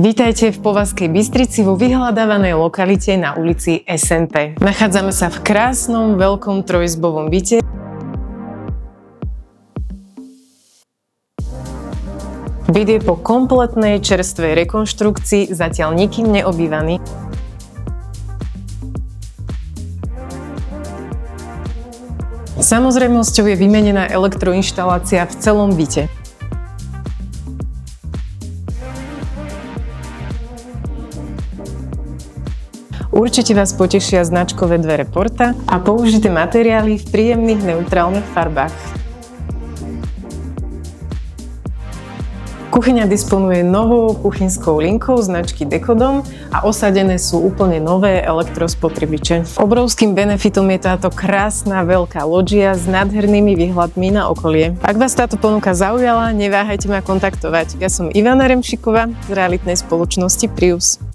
Vítajte v Považskej Bystrici vo vyhľadávanej lokalite na ulici SNP. Nachádzame sa v krásnom veľkom trojizbovom byte. Byt je po kompletnej čerstvej rekonštrukcii zatiaľ nikým neobývaný. Samozrejmosťou je vymenená elektroinštalácia v celom byte. Určite vás potešia značkové dvere Porta a použité materiály v príjemných neutrálnych farbách. Kuchyňa disponuje novou kuchynskou linkou značky Dekodom a osadené sú úplne nové elektrospotrebiče. Obrovským benefitom je táto krásna veľká lóžia s nádhernými výhľadmi na okolie. Ak vás táto ponuka zaujala, neváhajte ma kontaktovať. Ja som Ivana Remšiková z realitnej spoločnosti Prius.